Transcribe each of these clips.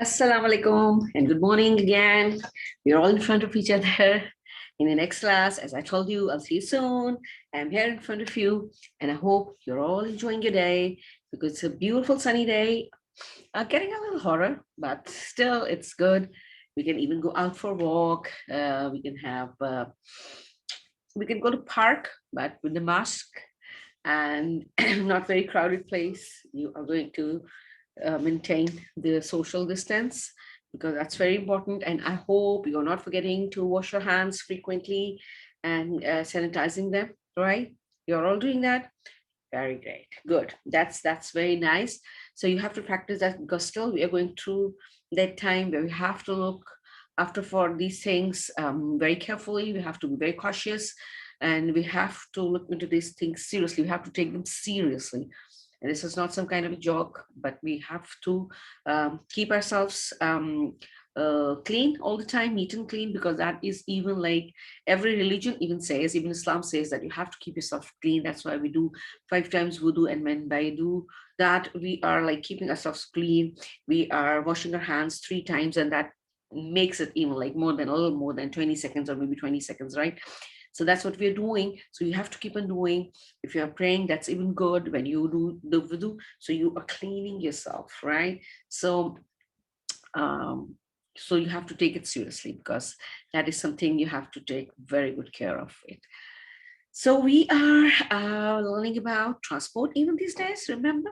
Assalamu alaikum and good morning again. We're all in front of each other in the next class. As I told you, I'll see you soon. I'm here in front of you, and I hope you're all enjoying your day because it's a beautiful sunny day. Getting a little hotter, but still it's good. We can even go out for a walk. We can go to park, but with the mask and not very crowded place. You are going to maintain the social distance because that's very important. And I hope you're not forgetting to wash your hands frequently and sanitizing them, right? You're all doing that. Very great. Good. That's very nice. So you have to practice that because still we are going through that time where we have to look after for these things very carefully. We have to be very cautious and we have to look into these things seriously. We have to take them seriously. And this is not some kind of a joke, but we have to keep ourselves clean all the time, neat and clean, because that is even like every religion even says, even Islam says that you have to keep yourself clean. That's why we do 5 times wudu. And when by do that, we are like keeping ourselves clean. We are washing our hands 3 times, and that makes it even like more than a little more than 20 seconds or maybe 20 seconds, right? So that's what we're doing. So you have to keep on doing. If you're praying, that's even good when you do the wudu. So you are cleaning yourself, right? So um, so you have to take it seriously because that is something you have to take very good care of it. So we are learning about transport even these days, remember?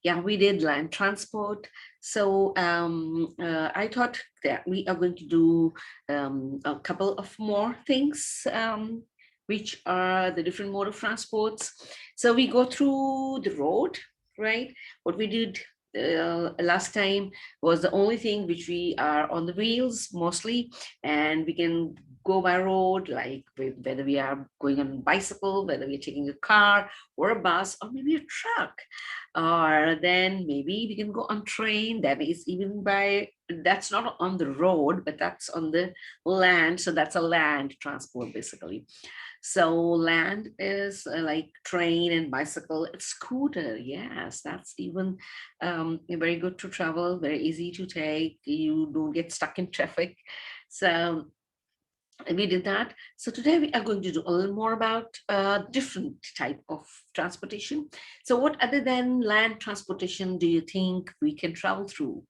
Yeah, we did land transport. So I thought that we are going to do a couple of more things, which are the different mode of transports. So we go through the road, right? What we did last time was the only thing which we are on the wheels mostly, and we can go by road, like whether we are going on a bicycle, whether we're taking a car or a bus or maybe a truck, or then maybe we can go on train. That is even by, that's not on the road, but that's on the land. So that's a land transport basically. So land is like train and bicycle, scooter. Yes, that's even very good to travel, very easy to take. You don't get stuck in traffic. So we did that. So today we are going to do a little more about different type of transportation. So what other than land transportation do you think we can travel through?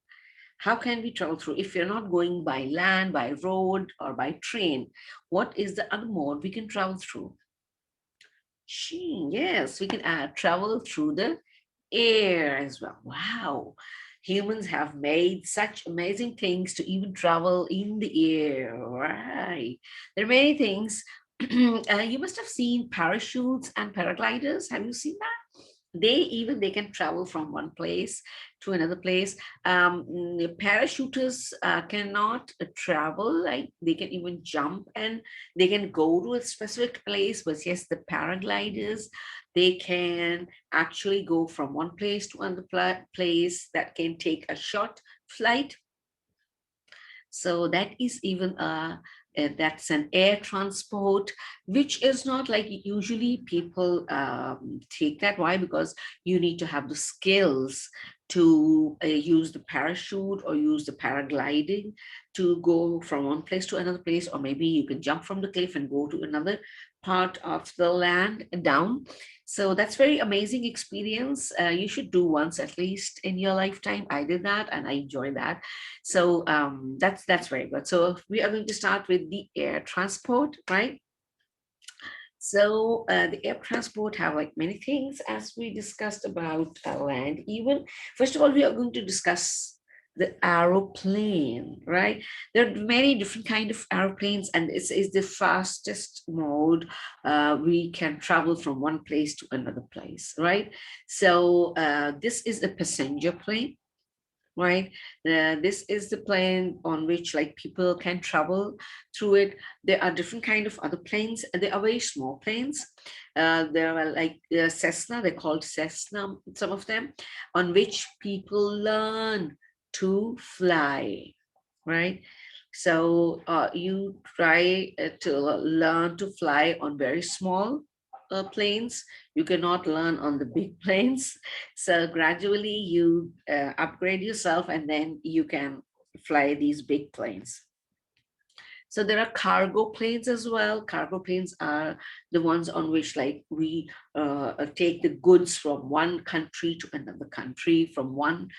How can we travel through if you're not going by land, by road, or by train? What is the other mode we can travel through? Yes, we can travel through the air as well. Wow. Humans have made such amazing things to even travel in the air, right? There are many things. You must have seen parachutes and paragliders. Have you seen that? They can travel from one place to another place. Parachuters cannot travel, like they can even jump and they can go to a specific place, but yes, the paragliders, they can actually go from one place to another place. That can take a short flight. So that is even that's an air transport, which is not like usually people take that. Why? Because you need to have the skills to use the parachute or use the paragliding to go from one place to another place, or maybe you can jump from the cliff and go to another part of the land down. So that's very amazing experience. You should do once at least in your lifetime. I did that and I enjoyed that. So that's very good. So we are going to start with the air transport, right? So the air transport have like many things as we discussed about land. Even first of all, we are going to discuss the aeroplane, right? There are many different kind of aeroplanes, and this is the fastest mode we can travel from one place to another place, right? So this is a passenger plane, right? This is the plane on which like people can travel through it. There are different kind of other planes. They are very small planes. There are like Cessna, they're called Cessna, some of them, on which people learn to fly, right? So you try to learn to fly on very small planes. You cannot learn on the big planes. So gradually you upgrade yourself and then you can fly these big planes. So there are cargo planes as well. Cargo planes are the ones on which like we take the goods from one country to another country, from one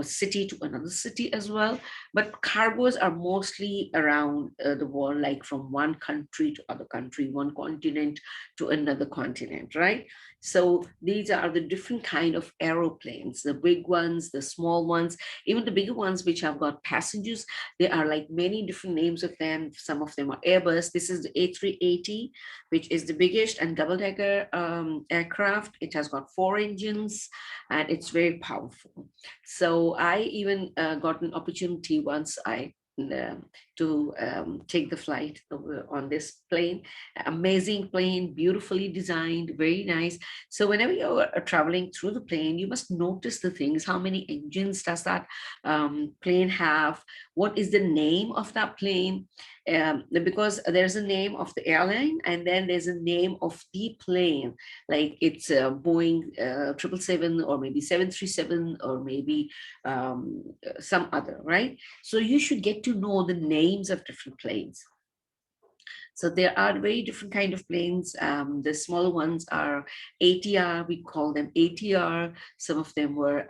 city to another city as well. But cargoes are mostly around the world, like from one country to other country, one continent to another continent, right? So these are the different kind of aeroplanes, the big ones, the small ones, even the bigger ones, which have got passengers. There are like many different names of them. Some of them are Airbus. This is the A380, which is the biggest and double-decker aircraft. It has got 4 engines and it's very powerful. So I even got an opportunity once to take the flight on this plane. Amazing plane, beautifully designed, very nice. So whenever you're traveling through the plane, you must notice the things. How many engines does that plane have? What is the name of that plane? Because there's a name of the airline and then there's a name of the plane, like it's Boeing 777 or maybe 737 or maybe some other, right? So you should get to know the names of different planes. So there are very different kind of planes. The smaller ones are ATR, we call them ATR. Some of them were,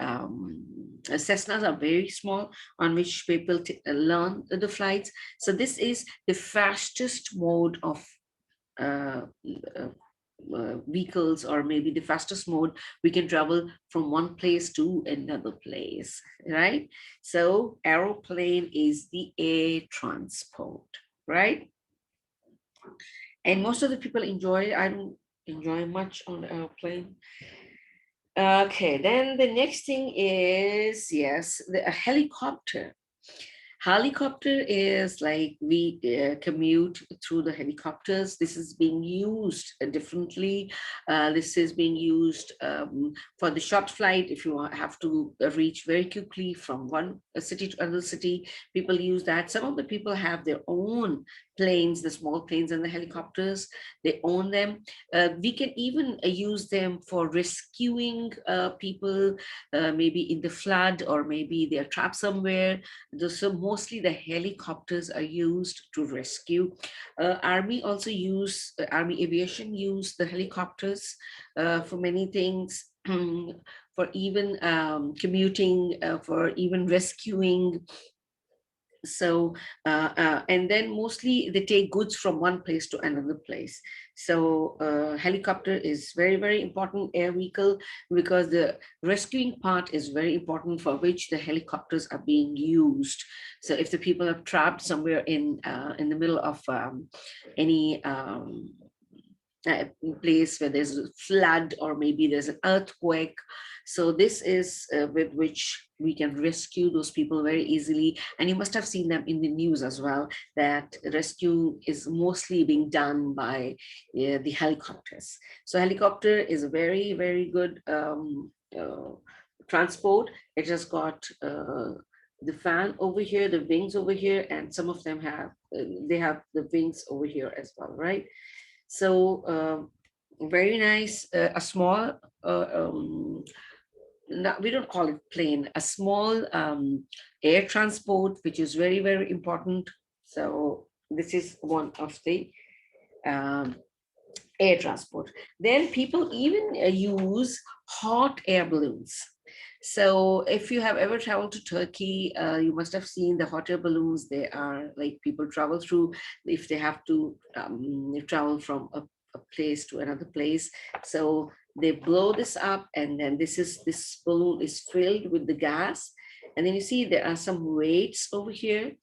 Cessnas are very small on which people learn the flights. So this is the fastest mode of uh, vehicles, or maybe the fastest mode we can travel from one place to another place, right? So aeroplane is the air transport, right? And most of the people enjoy it. I don't enjoy much on the airplane. Okay, then the next thing is, yes, a helicopter. Helicopter is like we commute through the helicopters. This is being used differently. This is being used for the short flight. If you have to reach very quickly from one city to another city, people use that. Some of the people have their own planes, the small planes and the helicopters. They own them. We can even use them for rescuing people, maybe in the flood, or maybe they're trapped somewhere. So mostly the helicopters are used to rescue. Army also Army aviation use the helicopters for many things, for even commuting, for even rescuing. So and then mostly they take goods from one place to another place. So helicopter is very, very important air vehicle, because the rescuing part is very important, for which the helicopters are being used. So if the people are trapped somewhere in the middle of any place where there's a flood, or maybe there's an earthquake. So this is with which we can rescue those people very easily. And you must have seen them in the news as well, that rescue is mostly being done by the helicopters. So helicopter is a very, very good transport. It has got the fan over here, the wings over here, and some of them have, they have the wings over here as well, right? So very nice, a small, we don't call it plane, a small air transport, which is very, very important. So this is one of the um, air transport. Then people even use hot air balloons. So if you have ever traveled to Turkey, you must have seen the hot air balloons. They are like people travel through if they have to travel from a place to another place. So they blow this up, and then this balloon is filled with the gas. And then you see there are some weights over here,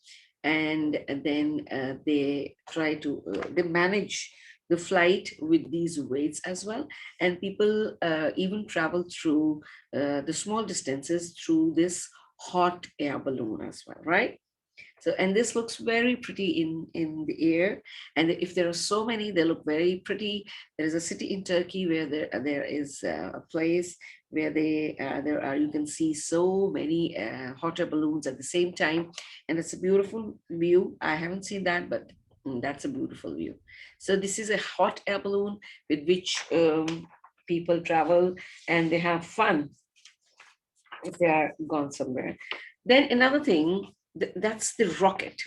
and then they try to they manage the flight with these weights as well. And people even travel through the small distances through this hot air balloon as well, right? So, and this looks very pretty in the air. And if there are so many, they look very pretty. There is a city in Turkey where there is a place where there are, you can see so many hot air balloons at the same time. And it's a beautiful view. I haven't seen that, but that's a beautiful view. So this is a hot air balloon with which people travel and they have fun if they are gone somewhere. Then another thing That's the rocket.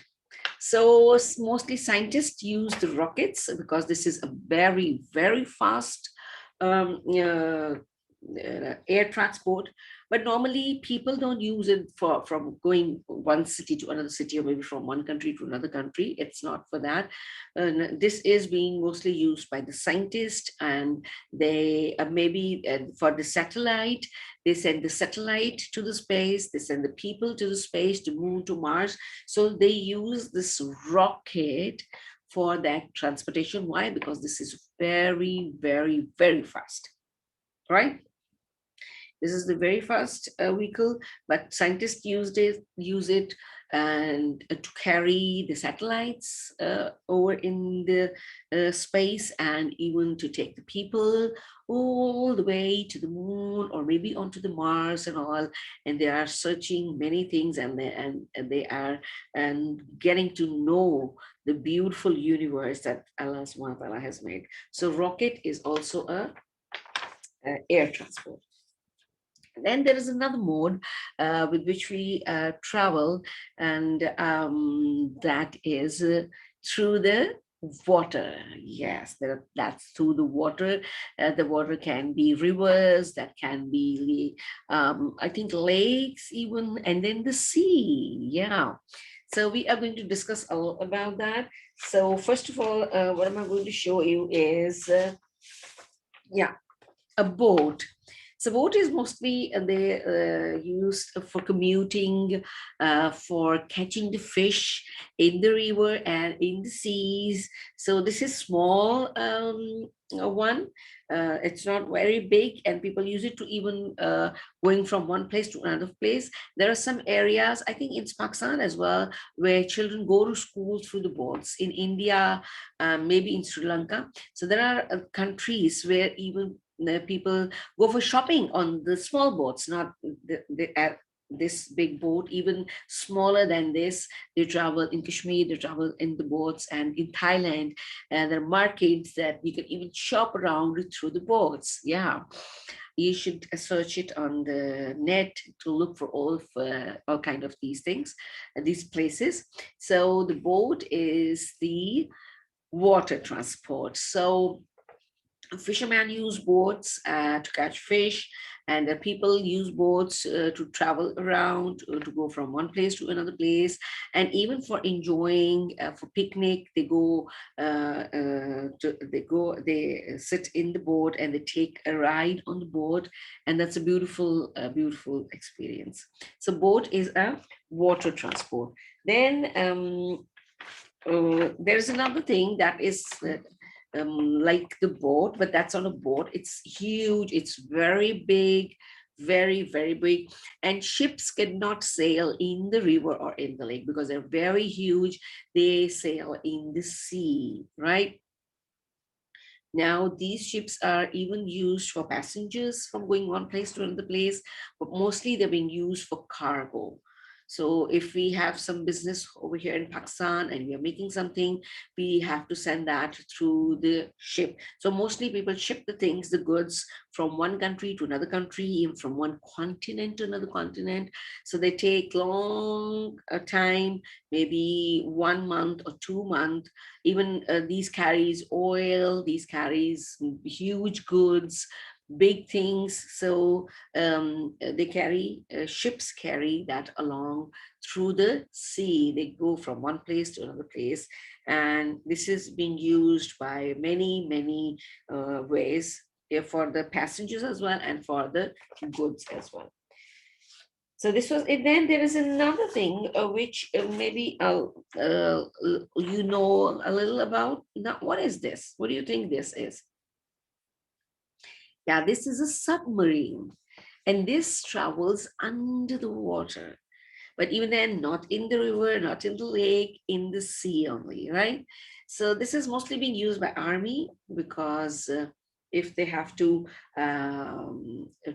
So mostly scientists use the rockets because this is a very, very fast air transport. But normally people don't use it for from going one city to another city, or maybe from one country to another country. It's not for that. This is being mostly used by the scientists, and they maybe for the satellite. They send the satellite to the space. They send the people to the space, to moon, to Mars. So they use this rocket for that transportation. Why? Because this is very, very, very fast, right? This is the very first vehicle, but scientists use it and to carry the satellites over in the space, and even to take the people all the way to the moon, or maybe onto the Mars and all. And they are searching many things, and they are and getting to know the beautiful universe that Allah Subhanahu wa Ta'ala has made. So rocket is also a air transport. Then there is another mode with which we travel, and that is through the water. Yes, that's through the water. The water can be rivers, that can be, I think, lakes even, and then the sea. Yeah. So we are going to discuss a lot about that. So first of all, what am I going to show you is, yeah, a boat. So boat is mostly they used for commuting, for catching the fish in the river and in the seas. So this is small one. It's not very big, and people use it to even going from one place to another place. There are some areas, I think in Pakistan as well, where children go to school through the boats. In India, maybe in Sri Lanka. So there are countries where even people go for shopping on the small boats, not this big boat, even smaller than this. They travel in Kashmir, they travel in the boats, and in Thailand, and there are markets that you can even shop around through the boats. Yeah, you should search it on the net to look for all kind of these things, these places. So the boat is the water transport. So fishermen use boats to catch fish, and the people use boats to travel around, to go from one place to another place, and even for enjoying, for picnic. They sit in the boat, and they take a ride on the boat, and that's a beautiful, beautiful experience. So boat is a water transport. Then there's another thing that is like the boat, but that's on a boat. It's huge, it's very big, very, very big. And ships cannot sail in the river or in the lake because they're very huge. They sail in the sea, right? Now, these ships are even used for passengers from going one place to another place, but mostly they're being used for cargo. So if we have some business over here in Pakistan and we are making something, we have to send that through the ship. So mostly people ship the things, the goods, from one country to another country, even from one continent to another continent. So they take long time, maybe 1 month or 2 months. Even these carries oil, these carries huge goods, big things. So they carry, ships carry that along through the sea. They go from one place to another place, and this is being used by many, many ways, for the passengers as well, and for the goods as well. So this was it. Then there is another thing which maybe you know a little about. Now, what is this? What do you think this is? Yeah, this is a submarine, and this travels under the water. But even then, not in the river, not in the lake, in the sea only, right? So this is mostly being used by army, because if they have to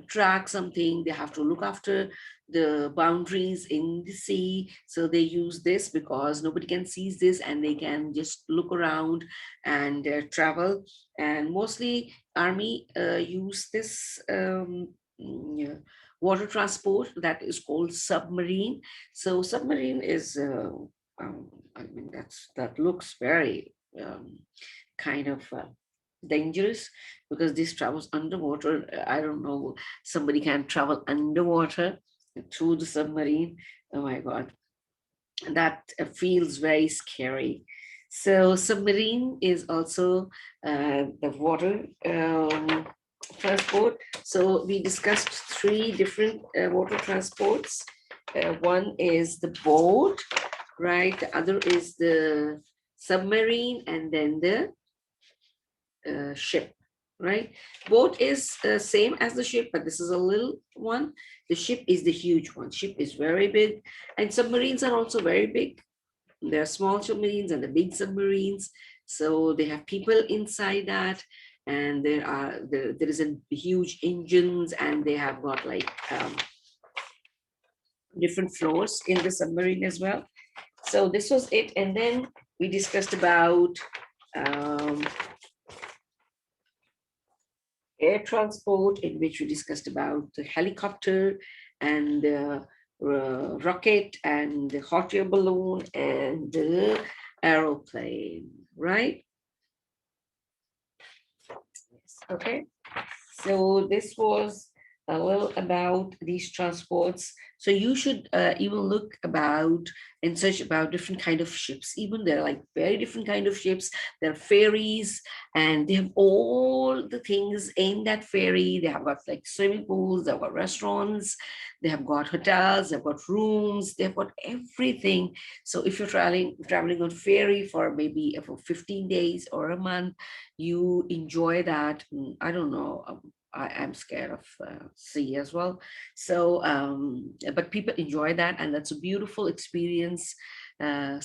track something, they have to look after the boundaries in the sea. So they use this because nobody can seize this, and they can just look around and travel. And mostly army use this yeah, water transport that is called submarine. So submarine is, I mean, that looks very kind of dangerous because this travels underwater. I don't know, somebody can travel underwater through the submarine. Oh my God, that feels very scary. So submarine is also the water transport. So we discussed three different water transports. One is the boat, right? The other is the submarine, and then the ship, right? Boat is same as the ship, but this is a little one. The ship is the huge one. Ship is very big, and submarines are also very big. There are small submarines and the big submarines. So they have people inside that, and there is a huge engines, and they have got like different floors in the submarine as well. So this was it, and then we discussed about um, air transport, in which we discussed about the helicopter and the rocket and the hot air balloon and the aeroplane, right? Yes. Okay. So this was a little about these transports. So you should even look about and search about different kind of ships. Even there are like very different kind of ships. There are ferries, and they have all the things in that ferry. They have got like swimming pools, they've got restaurants, they have got hotels, they've got rooms, they've got everything. So if you're traveling on ferry for maybe for 15 days or a month, you enjoy that. I don't know. I am scared of sea as well. So, but people enjoy that, and that's a beautiful experience. There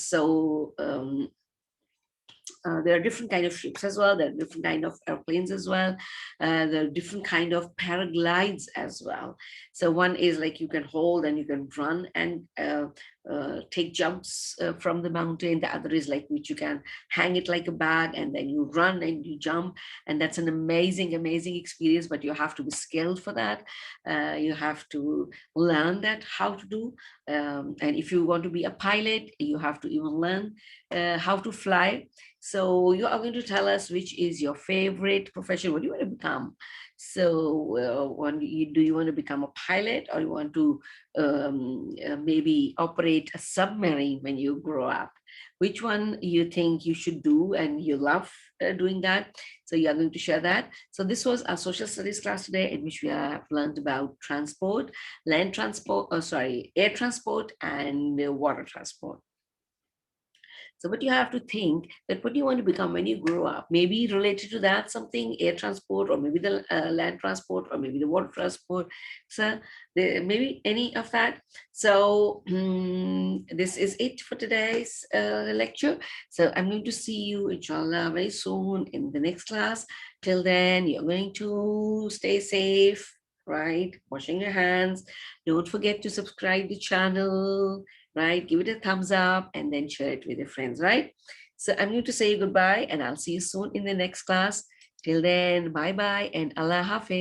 are different kind of ships as well. There are different kind of airplanes as well. There are different kind of paraglides as well. So one is like you can hold and you can run and take jumps from the mountain. The other is like which you can hang it like a bag and then you run and you jump. And that's an amazing, amazing experience, but you have to be skilled for that. You have to learn that how to do. And if you want to be a pilot, you have to even learn how to fly. So you are going to tell us which is your favorite profession. What do you want to become? So do you want to become a pilot, or you want to maybe operate a submarine when you grow up? Which one you think you should do and you love doing that? So you are going to share that. So this was our social studies class today, in which we have learned about transport, land transport, air transport and water transport. So, but you have to think that what do you want to become when you grow up? Maybe related to that, something air transport, or maybe the land transport, or maybe the water transport. So, maybe any of that. So, this is it for today's lecture. So, I'm going to see you, inshallah, very soon in the next class. Till then, you're going to stay safe, right? Washing your hands. Don't forget to subscribe the channel, right? Give it a thumbs up and then share it with your friends, right? So I'm going to say goodbye, and I'll see you soon in the next class. Till then, bye bye and Allah Hafiz.